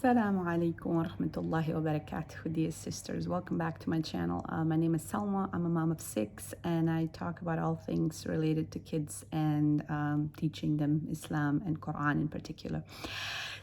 Assalamu alaikum wa rahmatullahi wa barakatuh, dear sisters. Welcome back to my channel. My name is Salma. I'm a mom of 6 and I talk about all things related to kids and teaching them Islam and Qur'an in particular.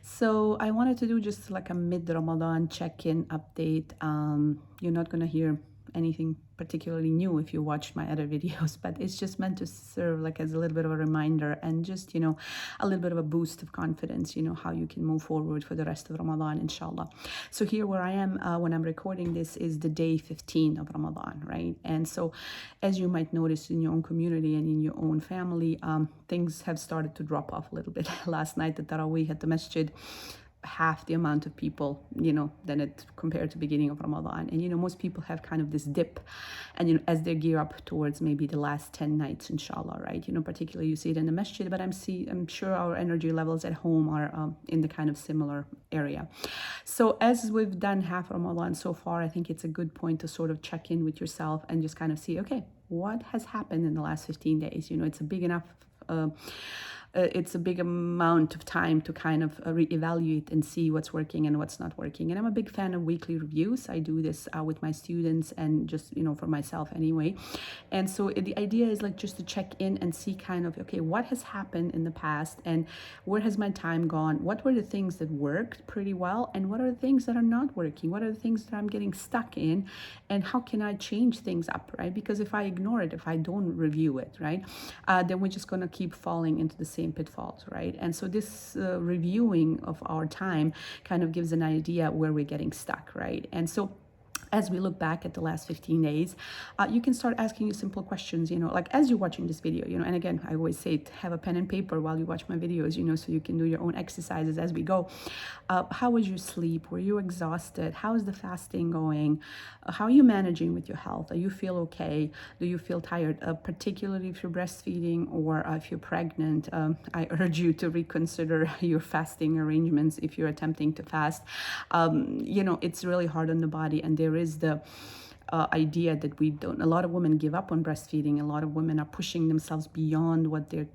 So I wanted to do just like a mid-Ramadan check-in update. You're not going to hear anything particularly new if you watched my other videos, but it's just meant to serve like as a little bit of a reminder and just, a little bit of a boost of confidence, how you can move forward for the rest of Ramadan, inshallah. So here where I am when I'm recording this is the day 15 of Ramadan, right? And so as you might notice in your own community and in your own family, things have started to drop off a little bit. Last night, the Taraweeh at the masjid, half the amount of people, than it compared to beginning of Ramadan. And, most people have kind of this dip and, as they gear up towards maybe the last 10 nights, inshallah, right? Particularly you see it in the masjid, but I'm sure our energy levels at home are in the kind of similar area. So as we've done half Ramadan so far, I think it's a good point to sort of check in with yourself and just kind of see, okay, what has happened in the last 15 days? It's a big enough it's a big amount of time to kind of reevaluate and see what's working and what's not working. And I'm a big fan of weekly reviews. I do this with my students and just, for myself anyway. And so the idea is like just to check in and see kind of, okay, what has happened in the past and where has my time gone? What were the things that worked pretty well? And what are the things that are not working? What are the things that I'm getting stuck in? And how can I change things up, right? Because if I ignore it, if I don't review it, right, then we're just going to keep falling into the same pitfalls, right? And so this reviewing of our time kind of gives an idea where we're getting stuck, right? And so as we look back at the last 15 days, you can start asking you simple questions, like as you're watching this video, and again, I always say have a pen and paper while you watch my videos, so you can do your own exercises as we go. How was your sleep? Were you exhausted? How is the fasting going? How are you managing with your health? Do you feel okay? Do you feel tired? Particularly if you're breastfeeding or if you're pregnant, I urge you to reconsider your fasting arrangements if you're attempting to fast. It's really hard on the body, and there is the idea that a lot of women give up on breastfeeding. A lot of women are pushing themselves beyond what they're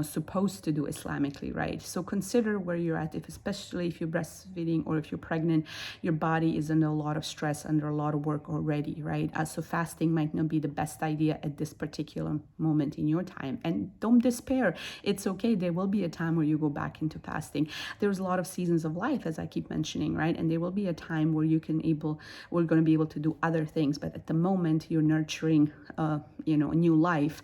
supposed to do Islamically, right? So consider where you're at, especially if you're breastfeeding or if you're pregnant, your body is under a lot of stress, under a lot of work already, right? So fasting might not be the best idea at this particular moment in your time. And don't despair. It's okay. There will be a time where you go back into fasting. There's a lot of seasons of life, as I keep mentioning, right? And there will be a time where we're going to be able to do other things. But at the moment, you're nurturing, a new life.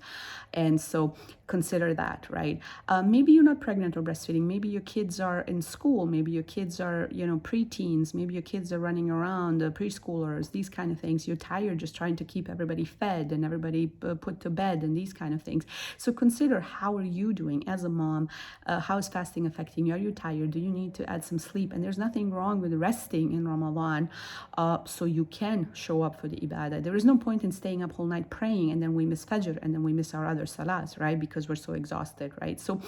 And so consider that, right? Maybe you're not pregnant or breastfeeding. Maybe your kids are in school. Maybe your kids are, preteens. Maybe your kids are running around, preschoolers, these kind of things. You're tired just trying to keep everybody fed and everybody put to bed and these kind of things. So consider, how are you doing as a mom? How is fasting affecting you? Are you tired? Do you need to add some sleep? And there's nothing wrong with resting in Ramadan, so you can show up for the ibadah. There is no point in staying up all night praying and then we miss Fajr and then we miss our other salahs, right? Because we're so exhausted, right? So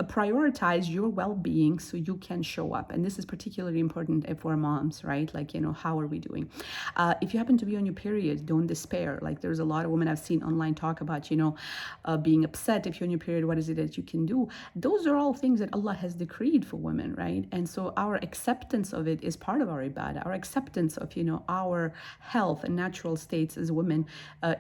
prioritize your well-being so you can show up. And this is particularly important for moms, right? Like, how are we doing? If you happen to be on your period, don't despair. Like there's a lot of women I've seen online talk about, being upset if you're on your period, what is it that you can do? Those are all things that Allah has decreed for women, right? And so our acceptance of it is part of our ibadah. Our acceptance of, our health and natural states as women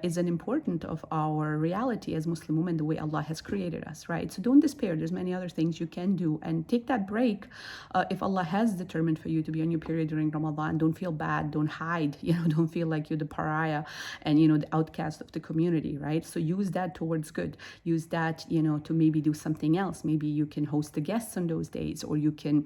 is an important of our reality as Muslim women, the way Allah has created us, right? So don't despair. There's many other things you can do, and take that break. If Allah has determined for you to be on your period during Ramadan, don't feel bad, don't hide, don't feel like you're the pariah and, the outcast of the community, right? So use that towards good. Use that, to maybe do something else. Maybe you can host the guests on those days, or you can,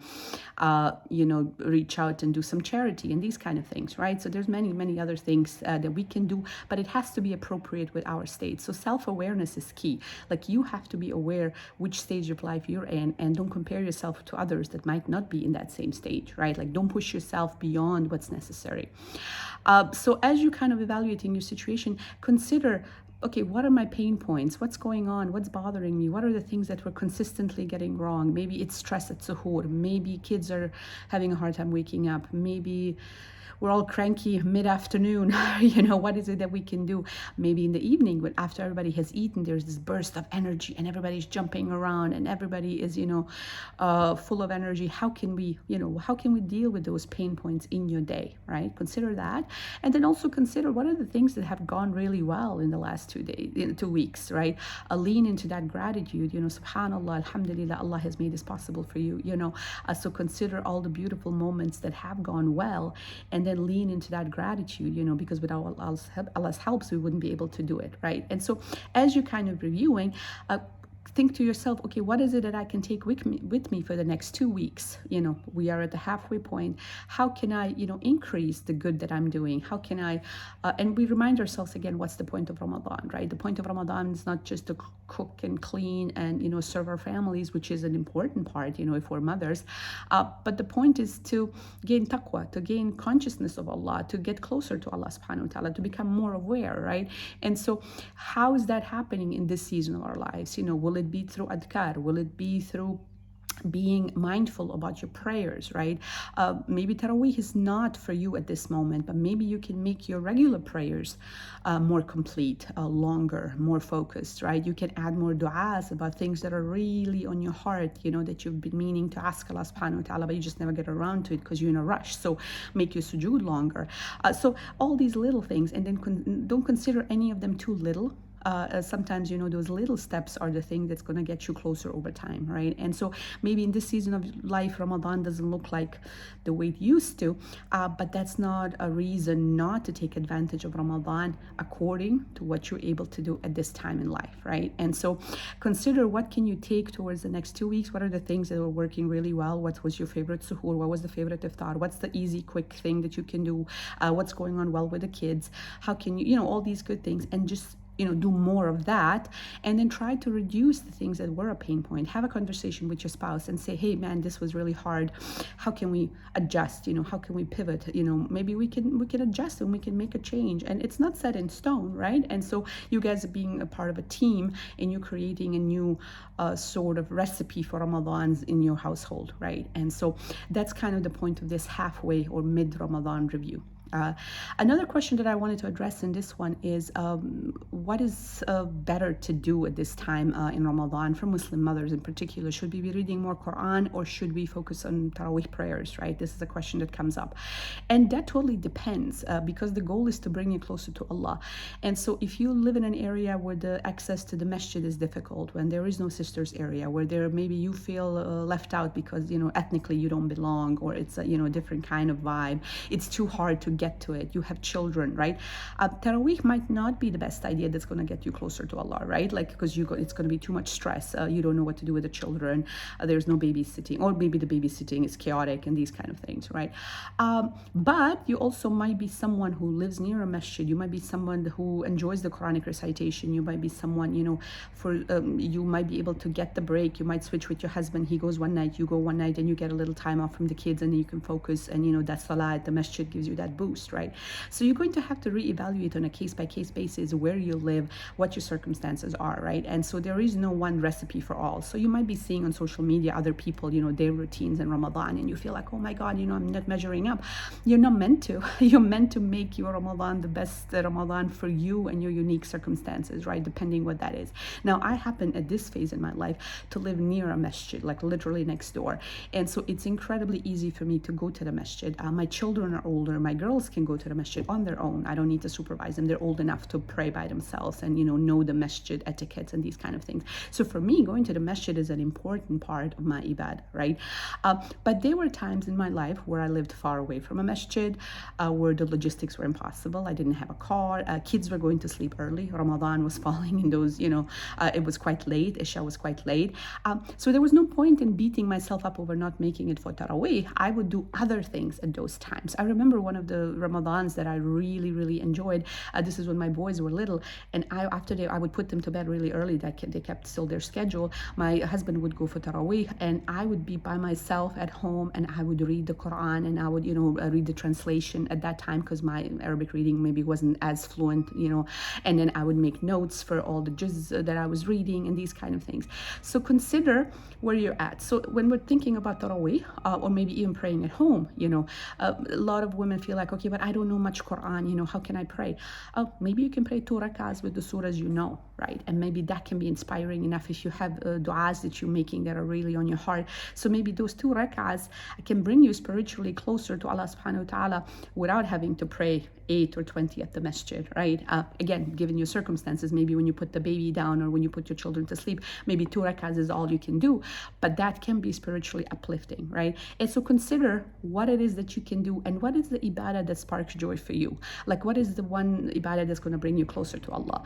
reach out and do some charity and these kind of things, right? So there's many, many other things that we can do, but it has to be appropriate with our state. So self-awareness is key. Like you have to be aware which stage of life you're in, and don't compare yourself to others that might not be in that same stage, right? Like don't push yourself beyond what's necessary. So as you're kind of evaluating your situation, consider okay, what are my pain points? What's going on? What's bothering me? What are the things that we're consistently getting wrong? Maybe it's stress at suhoor. Maybe kids are having a hard time waking up. Maybe we're all cranky mid-afternoon. What is it that we can do? Maybe in the evening, when after everybody has eaten, there's this burst of energy and everybody's jumping around and everybody is, full of energy. How can we deal with those pain points in your day, right? Consider that. And then also consider what are the things that have gone really well in the last 2 weeks, right? Lean into that gratitude, subhanallah, alhamdulillah, Allah has made this possible for you, so consider all the beautiful moments that have gone well, and then lean into that gratitude, because without Allah's help, we wouldn't be able to do it, right? And so as you're kind of reviewing, think to yourself, okay, what is it that I can take with me for the next 2 weeks? We are at the halfway point. How can I, increase the good that I'm doing? How can I, and we remind ourselves again, what's the point of Ramadan, right? The point of Ramadan is not just to cook and clean and, serve our families, which is an important part, if we're mothers. But the point is to gain taqwa, to gain consciousness of Allah, to get closer to Allah subhanahu wa ta'ala, to become more aware, right? And so how is that happening in this season of our lives? Will it be through adhkar? Will it be through being mindful about your prayers, right? Maybe Taraweeh is not for you at this moment, but maybe you can make your regular prayers more complete, longer, more focused, right? You can add more du'as about things that are really on your heart, that you've been meaning to ask Allah subhanahu wa ta'ala, but you just never get around to it because you're in a rush. So make your sujood longer. So all these little things, and then don't consider any of them too little. Sometimes, those little steps are the thing that's going to get you closer over time, right? And so maybe in this season of life, Ramadan doesn't look like the way it used to, but that's not a reason not to take advantage of Ramadan according to what you're able to do at this time in life, right? And so consider what can you take towards the next 2 weeks. What are the things that are working really well? What was your favorite suhoor? What was the favorite iftar? What's the easy, quick thing that you can do? What's going on well with the kids? How can you, all these good things, and just do more of that, and then try to reduce the things that were a pain point. Have a conversation with your spouse and say, hey man, this was really hard. How can we adjust? How can we pivot? Maybe we can adjust and we can make a change. And it's not set in stone, right? And so you guys are being a part of a team and you're creating a new sort of recipe for Ramadans in your household, right? And so that's kind of the point of this halfway or mid-Ramadan review. Another question that I wanted to address in this one is what is better to do at this time in Ramadan for Muslim mothers in particular? Should we be reading more Qur'an or should we focus on Taraweeh prayers, right? This is a question that comes up. And that totally depends because the goal is to bring you closer to Allah. And so if you live in an area where the access to the masjid is difficult, when there is no sisters area, where maybe you feel left out because, ethnically you don't belong, or it's a, different kind of vibe, it's too hard to get to it, you have children, right? Taraweeh might not be the best idea that's going to get you closer to Allah, right? Like, because it's going to be too much stress. You don't know what to do with the children. There's no babysitting, or maybe the babysitting is chaotic and these kind of things, right? But you also might be someone who lives near a masjid. You might be someone who enjoys the Quranic recitation. You might be someone, you might be able to get the break. You might switch with your husband. He goes one night, you go one night, and you get a little time off from the kids, and then you can focus. And that salah at the masjid gives you that boost, right? So you're going to have to reevaluate on a case-by-case basis where you live, what your circumstances are, right? And so there is no one recipe for all. So you might be seeing on social media other people, their routines in Ramadan, and you feel like, oh my God, I'm not measuring up. You're not meant to. You're meant to make your Ramadan the best Ramadan for you and your unique circumstances, right? Depending what that is. Now, I happen at this phase in my life to live near a masjid, like literally next door. And so it's incredibly easy for me to go to the masjid. My children are older. My girls can go to the masjid on their own. I don't need to supervise them. They're old enough to pray by themselves and know the masjid etiquettes and these kind of things. So for me, going to the masjid is an important part of my ibad, right? But there were times in my life where I lived far away from a masjid, where the logistics were impossible. I didn't have a car. Kids were going to sleep early. Ramadan was falling in those, it was quite late. Isha was quite late. So there was no point in beating myself up over not making it for Taraweeh. I would do other things at those times. I remember one of the Ramadans that I really, really enjoyed. This is when my boys were little, and I would put them to bed really early. They kept still their schedule. My husband would go for Taraweeh, and I would be by myself at home, and I would read the Qur'an, and I would, read the translation at that time, because my Arabic reading maybe wasn't as fluent, and then I would make notes for all the juz that I was reading and these kind of things. So consider where you're at. So when we're thinking about Taraweeh, or maybe even praying at home, a lot of women feel like, okay, but I don't know much Qur'an, how can I pray? Maybe you can pray 2 rakahs with the surahs right? And maybe that can be inspiring enough if you have du'as that you're making that are really on your heart. So maybe those 2 rakahs can bring you spiritually closer to Allah subhanahu wa ta'ala without having to pray 8 or 20 at the masjid, right? Again, given your circumstances, maybe when you put the baby down or when you put your children to sleep, maybe 2 rakahs is all you can do, but that can be spiritually uplifting, right? And so consider what it is that you can do, and what is the ibadah that sparks joy for you. Like, what is the one ibadah that's going to bring you closer to Allah?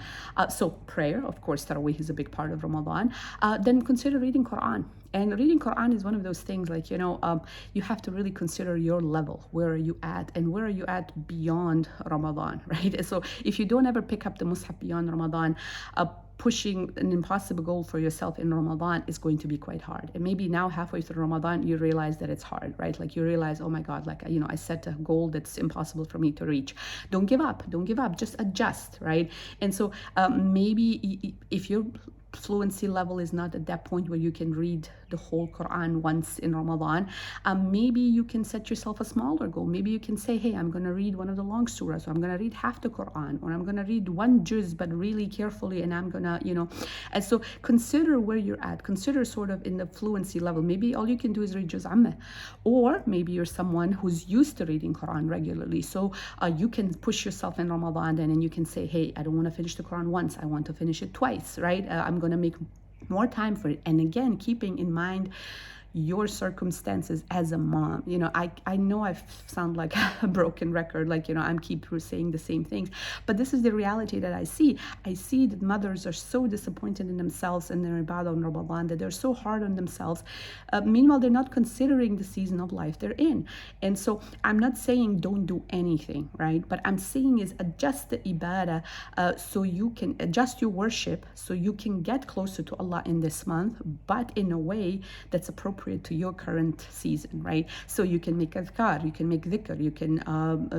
So prayer, of course, Taraweeh is a big part of Ramadan. Then consider reading Qur'an. And reading Qur'an is one of those things, like, you have to really consider your level. Where are you at? And where are you at beyond Ramadan, right? So if you don't ever pick up the Mus'haf beyond Ramadan, pushing an impossible goal for yourself in Ramadan is going to be quite hard. And maybe now halfway through Ramadan, you realize that it's hard, right? Like you realize, oh my God, like, I set a goal that's impossible for me to reach. Don't give up, just adjust, right? And so maybe if your fluency level is not at that point where you can read the whole Quran once in Ramadan, maybe you can set yourself a smaller goal. Maybe you can say, hey, I'm going to read one of the long surahs, or I'm going to read half the Quran, or I'm going to read one juz but really carefully, and I'm going to, and so consider where you're at. Consider sort of in the fluency level. Maybe all you can do is read juz amma, or maybe you're someone who's used to reading Quran regularly, so you can push yourself in Ramadan, and then you can say, hey, I don't want to finish the Quran once, I want to finish it twice, right? I'm going to make more time for it. And again, keeping in mind your circumstances as a mom. I know I sound like a broken record, like, I'm keep saying the same things, but this is the reality that I see. I see that mothers are so disappointed in themselves and their ibadah on Ramadan, that they're so hard on themselves. Meanwhile, they're not considering the season of life they're in. And so I'm not saying don't do anything, right? But I'm saying is adjust the ibadah, so you can adjust your worship, so you can get closer to Allah in this month, but in a way that's appropriate to your current season, right? So you can make adhkar, you can make dhikr, you can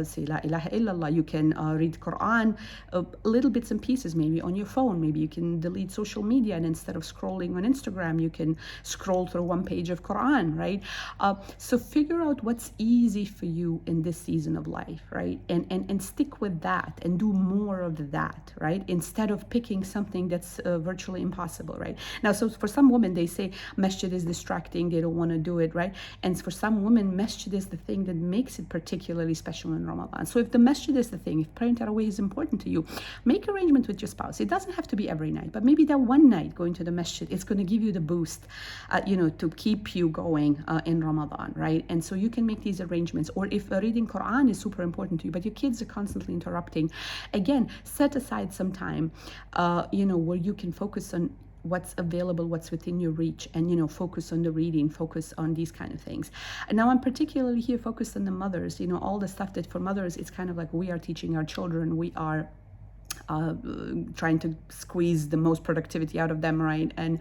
say la ilaha illallah, you can read Quran, little bits and pieces, maybe on your phone. Maybe you can delete social media, and instead of scrolling on Instagram, you can scroll through one page of Quran, right? So figure out what's easy for you in this season of life, right? And stick with that and do more of that, right? Instead of picking something that's virtually impossible, right? Now, so for some women, they say masjid is distracting, they don't want to do it, right? And for some women, masjid is the thing that makes it particularly special in Ramadan. So if the masjid is the thing, if praying Taraweeh is important to you, make arrangement with your spouse. It doesn't have to be every night, but maybe that one night going to the masjid, it's going to give you the boost, to keep you going in Ramadan, right? And so you can make these arrangements. Or if reading Quran is super important to you, but your kids are constantly interrupting, again, set aside some time, where you can focus on what's available, what's within your reach, and focus on the reading, focus on these kind of things. And now I'm particularly here focused on the mothers, all the stuff that for mothers, it's kind of like we are teaching our children, we are trying to squeeze the most productivity out of them, right? And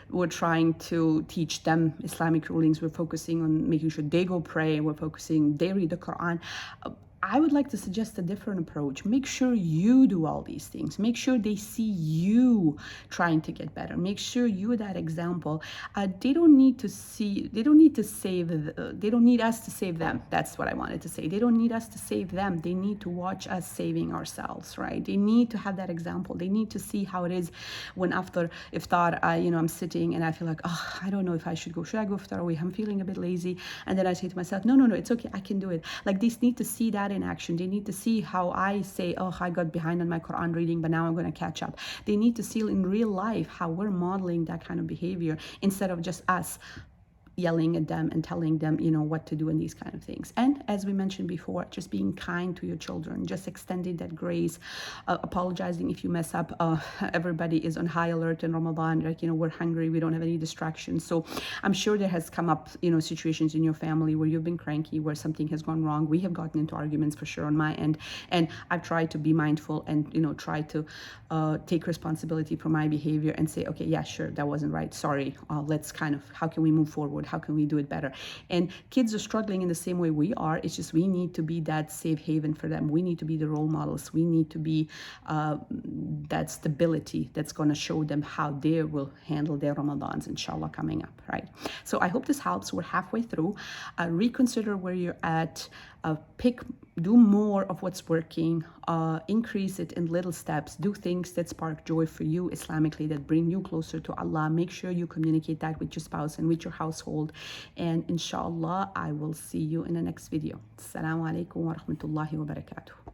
we're trying to teach them Islamic rulings. We're focusing on making sure they go pray, we're focusing they read the Quran. I would like to suggest a different approach. Make sure you do all these things. Make sure they see you trying to get better. Make sure you're that example. They don't need to need us to save them. That's what I wanted to say. They don't need us to save them. They need to watch us saving ourselves, right? They need to have that example. They need to see how it is when after iftar, I'm sitting and I feel like, I don't know if I should go. Should I go for Taraweeh? I'm feeling a bit lazy. And then I say to myself, no, it's okay. I can do it. Like, they need to see that in action. They need to see how I say, I got behind on my Quran reading, but now I'm going to catch up. They need to see in real life how we're modeling that kind of behavior, instead of just us yelling at them and telling them, you know, what to do and these kind of things. And as we mentioned before, just being kind to your children, just extending that grace, apologizing if you mess up. Everybody is on high alert in Ramadan, like, you know, we're hungry, we don't have any distractions. So I'm sure there has come up, you know, situations in your family where you've been cranky, where something has gone wrong. We have gotten into arguments for sure on my end, and I've tried to be mindful and, you know, try to take responsibility for my behavior and say, okay, yeah, sure, that wasn't right, sorry, let's kind of, how can we move forward, how can we do it better? And kids are struggling in the same way we are. It's just we need to be that safe haven for them. We need to be the role models. We need to be that stability that's going to show them how they will handle their Ramadans, inshallah, coming up, right? So I hope this helps. We're halfway through. Reconsider where you're at. Do more of what's working, increase it in little steps, do things that spark joy for you Islamically, that bring you closer to Allah. Make sure you communicate that with your spouse and with your household, and inshallah I will see you in the next video. Assalamu alaikum wa rahmatullahi wa barakatuh.